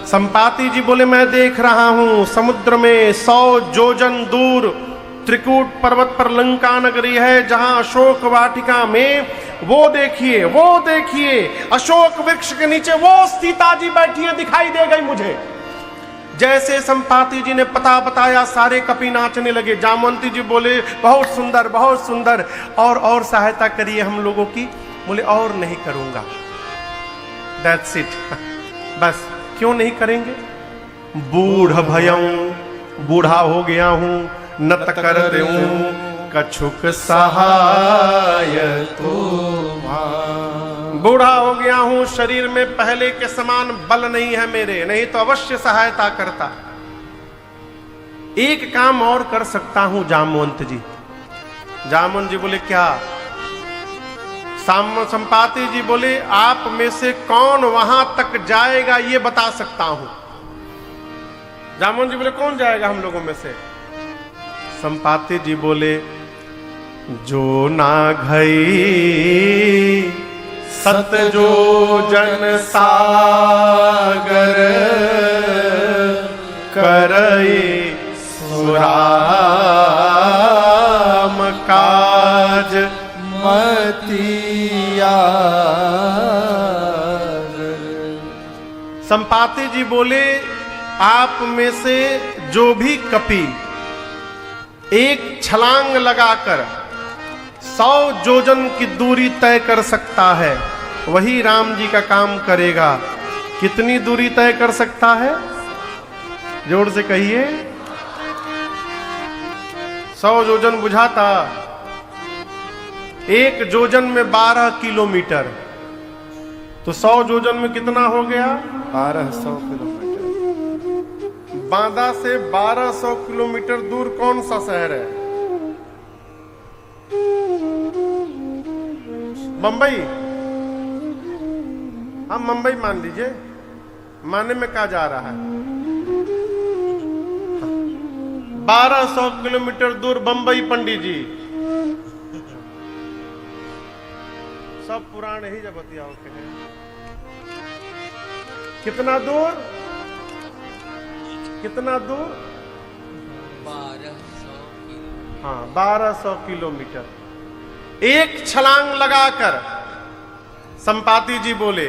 संपाति जी बोले मैं देख रहा हूं समुद्र में 100 योजन दूर त्रिकूट पर्वत पर लंका नगरी है, जहां अशोक वाटिका में वो देखिए अशोक वृक्ष के नीचे वो सीता जी बैठी है, दिखाई दे गई मुझे। जैसे संपाति जी ने पता बताया सारे कपि नाचने लगे। जामवंती जी बोले बहुत सुंदर बहुत सुंदर, और सहायता करिए हम लोगों की। बोले और नहीं करूंगा, दैट्स इट, बस। क्यों नहीं करेंगे? बूढ़ भयं, बूढ़ा हो गया हूं, न करते हूं कछुक सहाय तुम्हारा। बूढ़ा हो गया हूं, शरीर में पहले के समान बल नहीं है मेरे, नहीं तो अवश्य सहायता करता। एक काम और कर सकता हूं जामवंत जी। जामवंत जी बोले क्या? संपाति जी बोले आप में से कौन वहां तक जाएगा ये बता सकता हूं। जामवंत जी बोले कौन जाएगा हम लोगों में से? संपाति जी बोले जो ना घई सत जो जन सागर करई सुराम काज मतिया। संपाति जी बोले आप में से जो भी कपि एक छलांग लगाकर 100 योजन की दूरी तय कर सकता है, वही राम जी का काम करेगा। कितनी दूरी तय कर सकता है? जोर से कहिए। 100 योजन बुझाता? एक योजन में 12 किलोमीटर, तो 100 योजन में कितना हो गया? 1200 किलोमीटर। बांदा से 1200 किलोमीटर दूर कौन सा शहर है? बंबई। हम मुंबई मान लीजिए, माने में कहा जा रहा है 1200 किलोमीटर दूर बंबई। पंडित जी सब पुराने ही जब बतिया होते हैं। कितना दूर? कितना दूर? 1200। हाँ, 1200 किलोमीटर। एक छलांग लगाकर संपाति जी बोले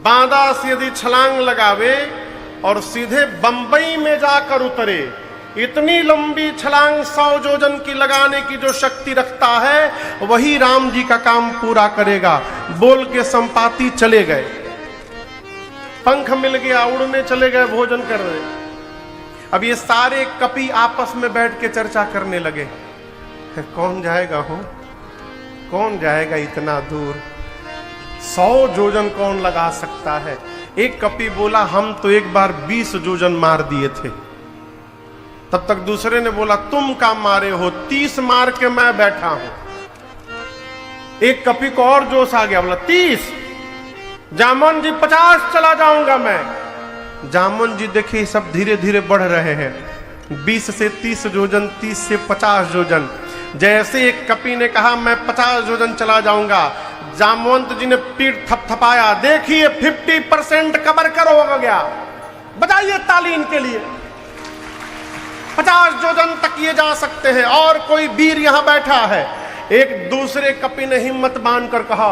बांदा से यदि छलांग लगावे और सीधे बंबई में जाकर उतरे, इतनी लंबी छलांग 100 योजन की लगाने की जो शक्ति रखता है, वही राम जी का काम पूरा करेगा। बोल के संपाति चले गए। पंख मिल गया, उड़ने चले गए, भोजन कर रहे। अब ये सारे कपि आपस में बैठ के चर्चा करने लगे, कौन जाएगा हो, कौन जाएगा इतना दूर, 100 योजन कौन लगा सकता है। एक कपि बोला हम तो एक बार 20 योजन मार दिए थे। तब तक दूसरे ने बोला तुम काम मारे हो, 30 मार के मैं बैठा हूं। एक कपि को और जोश आ गया, बोला 30। जामन जी 50 चला जाऊंगा मैं। जामन जी देखिए सब धीरे धीरे बढ़ रहे हैं, 20 से 30 योजन, 30 से 50 योजन। जैसे एक कपि ने कहा मैं 50 योजन चला जाऊंगा, जामवंत जी ने पीठ थपथपाया, देखिए 50% कवर कर हो गया। बजाइए ताली इनके लिए। 50 योजन तक ये जा सकते हैं। और कोई वीर यहां बैठा है। एक दूसरे कपि ने हिम्मत बांधकर कहा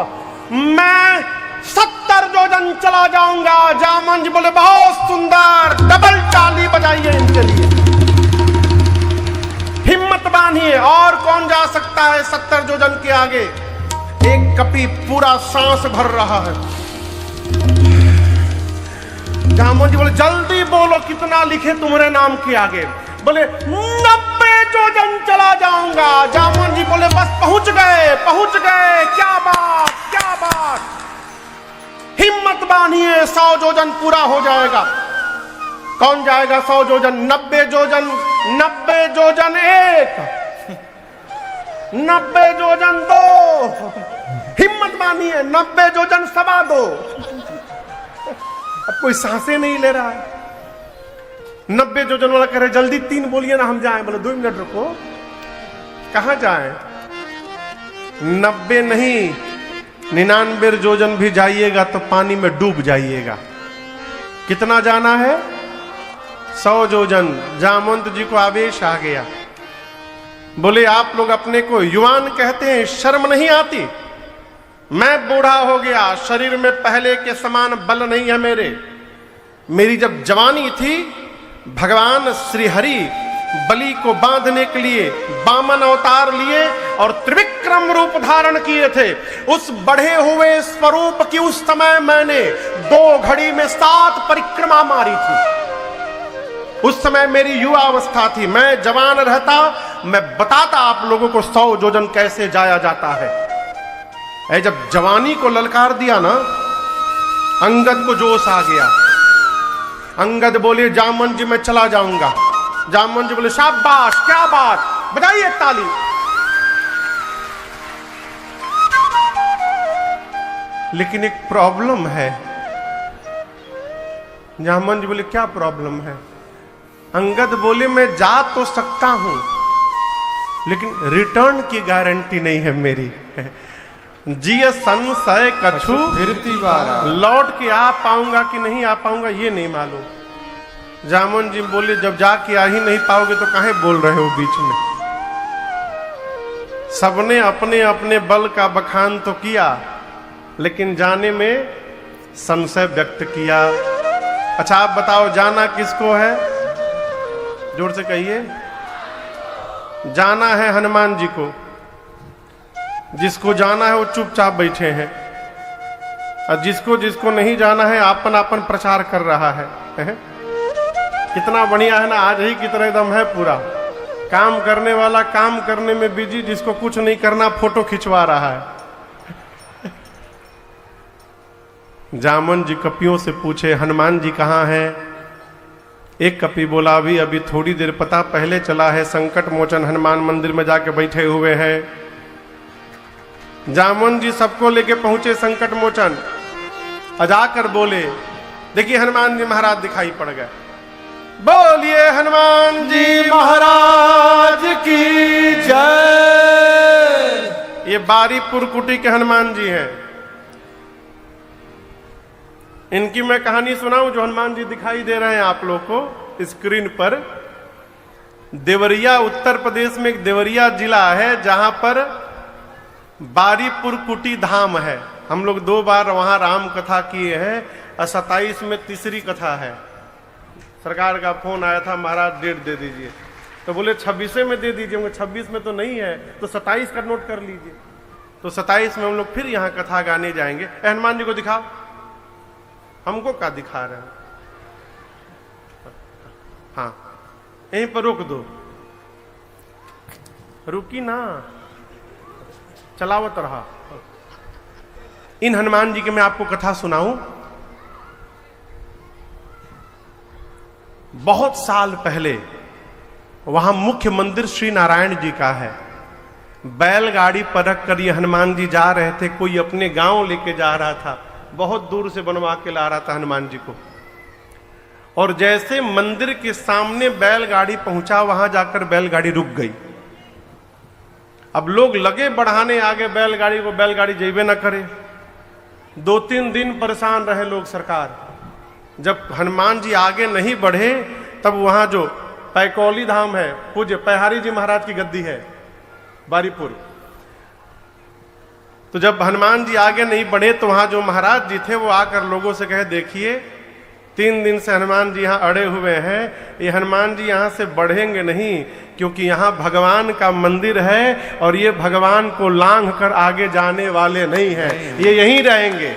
मैं 70 योजन चला जाऊंगा। जामन जी बोले बहुत सुंदर, डबल ताली बजाइए इनके लिए। हिम्मत बांधिए। और कौन जा सकता है 70 योजन के आगे? एक कपि पूरा सांस भर रहा है। जामन जी बोले जल्दी बोलो कितना लिखे तुम्हारे नाम के आगे? बोले 90 योजन चला जाऊंगा। जामन जी बोले बस पहुंच गए, पहुंच गए। क्या बात, क्या बात। हिम्मत बांधिए, 100 योजन पूरा हो जाएगा। कौन जाएगा 100 योजन? 90 योजन, 90 योजन 1, 90 योजन 2। हिम्मत बांधिए, 90 योजन 2.25। अब कोई सांसें नहीं ले रहा है। 90 योजन वाला कह रहे जल्दी 3 बोलिए ना हम जाएं। बोले 2 मिनट रुको, कहां जाएं? 90 नहीं, 99 योजन भी जाइएगा तो पानी में डूब जाइएगा। कितना जाना है? 100 योजन। जामवंत जी को आवेश आ गया, बोले आप लोग अपने को युवान कहते हैं, शर्म नहीं आती? मैं बूढ़ा हो गया, शरीर में पहले के समान बल नहीं है मेरी जब जवानी थी, भगवान श्री हरि बलि को बांधने के लिए वामन अवतार लिए और त्रिविक्रम रूप धारण किए थे। उस बढ़े हुए स्वरूप की उस समय मैंने 2 घड़ी में 7 परिक्रमा मारी थी। उस समय मेरी युवा अवस्था थी, मैं जवान रहता, मैं बताता आप लोगों को 100 योजन कैसे जाया जाता है। जब जवानी को ललकार दिया ना, अंगद को जोश आ गया। अंगद बोले जामवंत जी मैं चला जाऊंगा। जामवंत जी बोले शाबाश, क्या बात, बजाइए ताली। लेकिन एक प्रॉब्लम है। जामवंत जी बोले क्या प्रॉब्लम है? अंगद बोले मैं जा तो सकता हूं, लेकिन रिटर्न की गारंटी नहीं है मेरी। जिय संशय कछु फिरती बारा, लौट के आ पाऊंगा कि नहीं आ पाऊंगा ये नहीं मालूम। जामवंत जी बोले जब जाके आ ही नहीं पाओगे तो काहे बोल रहे हो बीच में? सबने अपने अपने बल का बखान तो किया, लेकिन जाने में संशय व्यक्त किया। अच्छा आप बताओ जाना किसको है? जोर से कहिए। जाना है हनुमान जी को। जिसको जाना है वो चुपचाप बैठे हैं, और जिसको जिसको नहीं जाना है आपन आपन प्रचार कर रहा है। कितना बढ़िया है ना, आज ही की तरह एकदम है पूरा। काम करने वाला काम करने में बिजी, जिसको कुछ नहीं करना फोटो खिंचवा रहा है। जामवंत जी कपियों से पूछे हनुमान जी कहाँ हैं? एक कपि बोला अभी थोड़ी देर पता पहले चला है, संकट मोचन हनुमान मंदिर में जाके बैठे हुए हैं। जामवंत जी सबको लेके पहुंचे संकट मोचन, जाकर बोले देखिए हनुमान जी महाराज दिखाई पड़ गए। बोलिए हनुमान जी महाराज की जय। ये बारीपुर कुटी के हनुमान जी हैं। इनकी मैं कहानी सुनाऊं जो हनुमान जी दिखाई दे रहे हैं आप लोग को स्क्रीन पर। देवरिया उत्तर प्रदेश में एक देवरिया जिला है जहां पर बारीपुर कुटी धाम है। हम लोग 2 बार वहां राम कथा किए हैं, और 27 में तीसरी कथा है। सरकार का फोन आया था महाराज डेट दे दीजिए, तो बोले 26 में दे दीजिए। 26 में तो नहीं है, तो 27 का नोट कर लीजिए। तो 27 में हम लोग फिर यहाँ कथा गाने जाएंगे। हनुमान जी को दिखाओ। हमको क्या दिखा रहे हैं? हाँ यहीं पर रोक दो, रुकी ना, चलावत रहा। इन हनुमान जी की मैं आपको कथा सुनाऊं। बहुत साल पहले वहां मुख्य मंदिर श्री नारायण जी का है। बैलगाड़ी पर रख कर ये हनुमान जी जा रहे थे। कोई अपने गांव लेके जा रहा था, बहुत दूर से बनवा के ला रहा था हनुमान जी को। और जैसे मंदिर के सामने बैलगाड़ी पहुंचा, वहां जाकर बैलगाड़ी रुक गई। अब लोग लगे बढ़ाने आगे बैलगाड़ी को, बैलगाड़ी जेबे न करे। 2-3 दिन परेशान रहे लोग सरकार। जब हनुमान जी आगे नहीं बढ़े, तब वहां जो पैकौली धाम है, पूज्य पैहारी जी महाराज की गद्दी है बारीपुर, तो जब हनुमान जी आगे नहीं बढ़े तो वहां जो महाराज जी थे वो आकर लोगों से कहे देखिए 3 दिन से हनुमान जी यहाँ अड़े हुए हैं, ये हनुमान जी यहाँ से बढ़ेंगे नहीं, क्योंकि यहाँ भगवान का मंदिर है और ये भगवान को लांघ कर आगे जाने वाले नहीं हैं, ये यहीं रहेंगे।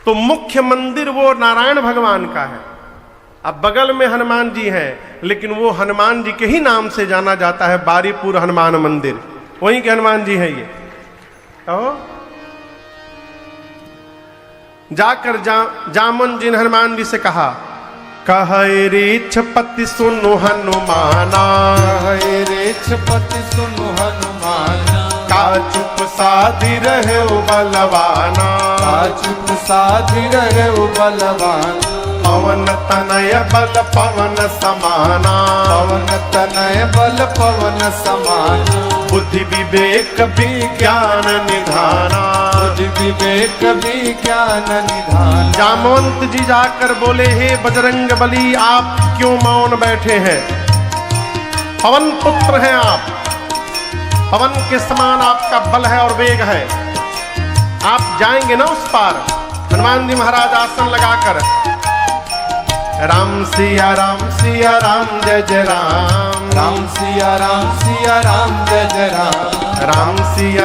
तो मुख्य मंदिर वो नारायण भगवान का है। अब बगल में हनुमान जी हैं, लेकिन वो हनुमान जी के ही नाम से जाना जाता है, बारीपुर हनुमान मंदिर, वहीं के हनुमान जी हैं ये। जाकर जामन जी ने हनुमान जी से कहा, कहे रेक्षपति सुनो हनुमाना, कहे रेक्षपति सुनो हनुमाना, का चुप साधि रहे बलवाना, का चुप साधि रहे बलवाना, पवन तनय बल पवन समाना, पवन तनय बल पवन समाना, बुद्धि विवेक विज्ञान निधाना। बुद्धि विवेक विज्ञान निधान। जामवंत जी जाकर बोले, हे बजरंग बली, आप क्यों मौन बैठे हैं? पवन पुत्र हैं आप, पवन के समान आपका बल है और वेग है, आप जाएंगे ना उस पार? हनुमान जी महाराज आसन लगाकर राम सिया राम जय जय राम। राम सिया राम जय जय राम। राम सिया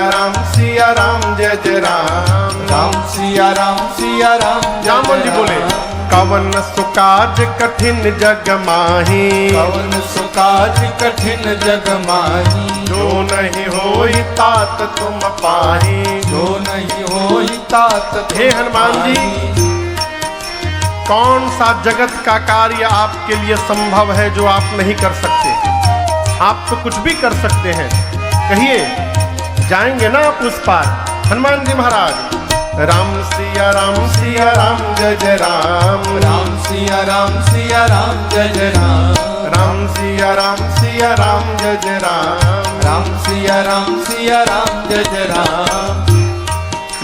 राम जय जय राम। राम सिया राम जामवंत जी बोले, कवन सुकाज कठिन जग माही। कवन सुकाज कठिन जग माही। जो नहीं होई तात तुम पाही। जो नहीं होई तात। हे हनुमान जी, कौन सा जगत का कार्य आपके लिए संभव है जो आप नहीं कर सकते? आप तो कुछ भी कर सकते हैं, कहिए, जाएंगे ना आप उस पार? हनुमान जी महाराज, राम सिया राम जय जय राम। राम सिया राम जय जय राम। राम सिया राम जय जय राम। राम सिया राम जय जय राम।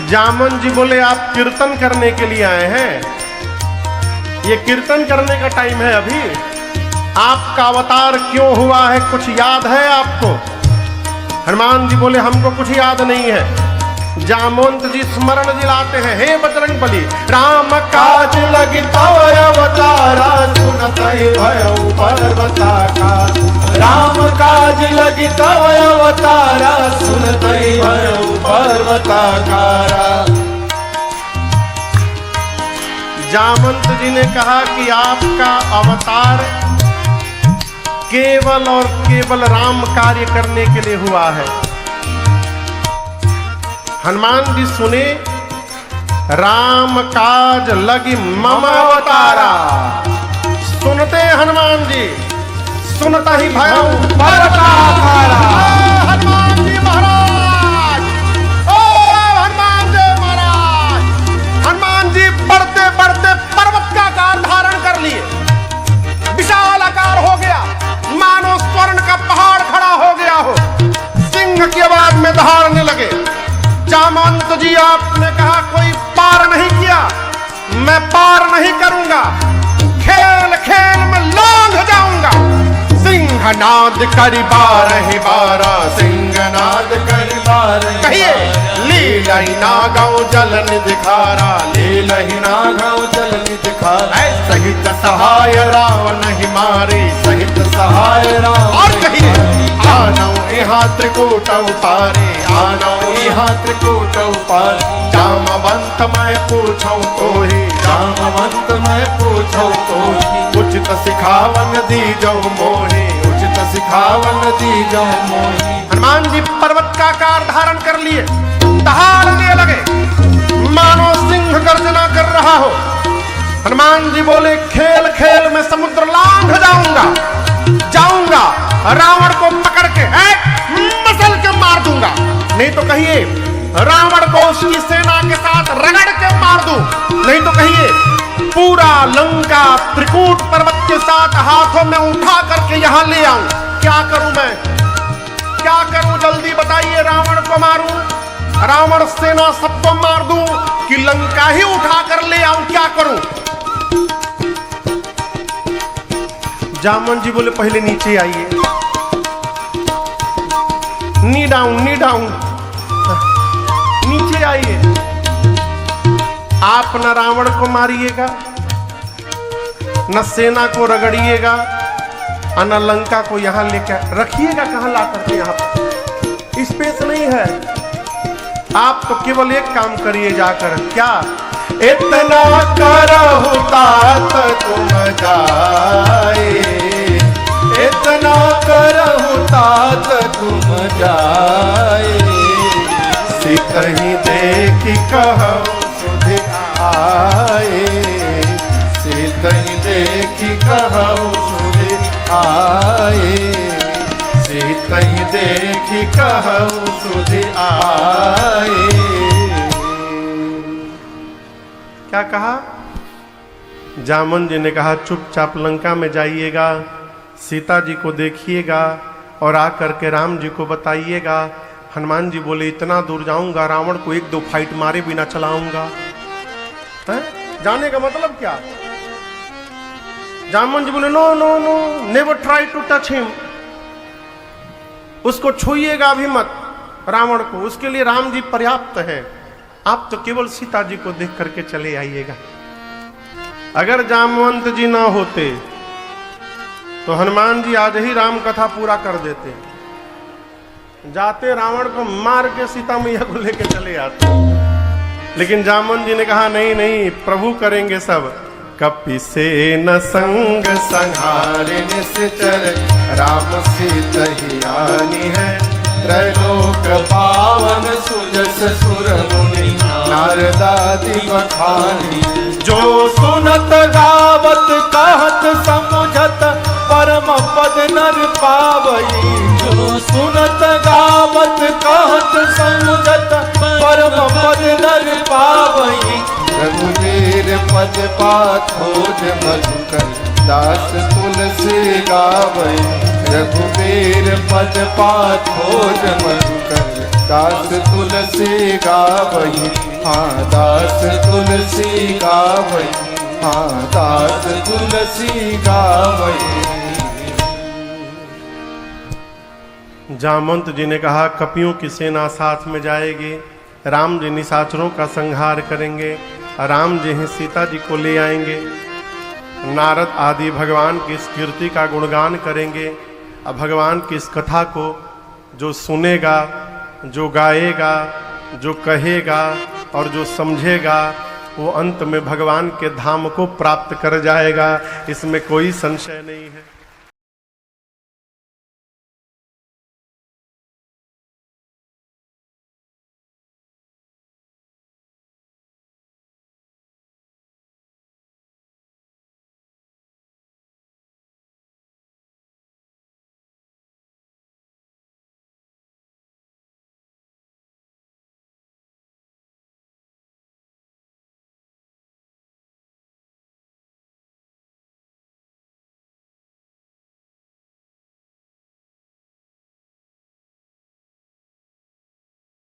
जामवंत जी बोले, आप कीर्तन करने के लिए आए हैं? ये कीर्तन करने का टाइम है अभी? आपका अवतार क्यों हुआ है, कुछ याद है आपको? हनुमान जी बोले, हमको कुछ याद नहीं है। जामवंत जी स्मरण दिलाते हैं, हे बजरंग बली, राम काज लगी तव अवतारा। सुनत भयउ पर्वताका। राम काज लगी तव अवतारा। सुनत भयउ पर्वताकारा। जामवंत जी ने कहा कि आपका अवतार केवल और केवल राम कार्य करने के लिए हुआ है। हनुमान जी सुने, राम काज लगी मम अवतारा। सुनते हनुमान जी, सुनता ही भयउ पर्वताकारा। हनुमान जी महाराज, ओ हनुमान जी महाराज। हनुमान जी बढ़ते बढ़ते पर्वत का आकार धारण कर लिए, विशाल आकार हो गया, मानो स्वर्ण का पहाड़ खड़ा हो गया हो। सिंह की आवाज में दहाड़ने लगे। जामवंत जी, आपने कहा कोई पार नहीं किया, मैं पार नहीं करूंगा, खेल खेल में लांघ जाऊंगा। सिंहनाद करी बारहि बारा। सिंहनाद करी बारहि। कहिए, लीलहि नागौ जलन दिखारा। लीलहि नागौ जलन दिखारा। सहित सहाय रावण ही मारे। सहित सहाय राम। और कहिए, आनौ यहाँ त्रिकूट उतारे। आनौ यहाँ त्रिकूट उतारे। जामवंत मैं पूछऊं तोहि। जामवंत मैं पूछऊं तोहि। उचित सिखावन दीजौ मोहि। उचित सिखावन दीजौ मोहि। हनुमान जी पर्वत का आकार धारण कर लिए, दहाड़ने लगे, मानो सिंह गर्जना कर रहा हो। हनुमान जी बोले, खेल खेल में समुद्र लांघ जाऊंगा, रावण को पकड़ के मसल के मार दूंगा। नहीं तो कहिए, रावण को उसकी सेना के साथ रगड़ के मार दूं। नहीं तो कहिए, पूरा लंका त्रिकूट पर्वत के साथ हाथों में उठा करके यहां ले आऊं। क्या करूं मैं, क्या करूं? जल्दी बताइए। रावण को मारूं, रावण सेना सबको मार दूं, कि लंका ही उठा कर ले आऊं? क्या करूं? जामवंत जी बोले, पहले नीचे आइए। नी डाउन, नीचे आइए। आप न रावण को मारिएगा, न सेना को रगड़िएगा, और न लंका को यहां लेकर रखिएगा। कहां ला करके यहां पर स्पेस नहीं है। आप तो केवल एक काम करिए जाकर, क्या? इतना करहु तात तुम जाए। इतना करहु तात तुम जाए। सितहि देखि कहु सुध आए। सितहि देखि कहु सुध आए। सितहि देखि कहु सुध आए। क्या कहा? जामवंत जी ने कहा, चुपचाप लंका में जाइएगा, सीता जी को देखिएगा, और आकर के राम जी को बताइएगा। हनुमान जी बोले इतना दूर जाऊंगा, रावण को एक दो फाइट मारे बिना चलाऊंगा। है? जाने का मतलब क्या? जामवन जी बोले no no no, never try to touch him, उसको छूइएगा भी मत रावण को, उसके लिए राम जी पर्याप्त है, आप तो केवल सीता जी को देख करके चले आइएगा। अगर जामवंत जी ना होते तो हनुमान जी आज ही राम कथा पूरा कर देते, जाते रावण को मार के सीता मैया को लेके चले आते। लेकिन जामवंत जी ने कहा नहीं नहीं, प्रभु करेंगे सब। कपि से न संग संहारे निश्चर राम सीत ही आनी है, त्रैलोक पावन सुजस सुर मुनि नारदादि बखानी। जो सुनत गावत कहत समुझत परम पद नर पावई। जो सुनत गावत कहत समुझत परम पद नर पावई। रघुवीर पद पाथोज मधुकर दास तुलसी गावई। रघुवीर पद पाथोज मधुकर दास तुलसी गावई। हाँ दास तुलसी गावई। हाँ दास तुलसी गावई। जामवंत जी ने कहा कपियों की सेना साथ में जाएगी, राम जी निशाचरों का संहार करेंगे, राम जी ही सीता जी को ले आएंगे। नारद आदि भगवान की इस कीर्ति का गुणगान करेंगे। अब भगवान की इस कथा को जो सुनेगा, जो गाएगा, जो कहेगा और जो समझेगा, वो अंत में भगवान के धाम को प्राप्त कर जाएगा, इसमें कोई संशय नहीं है।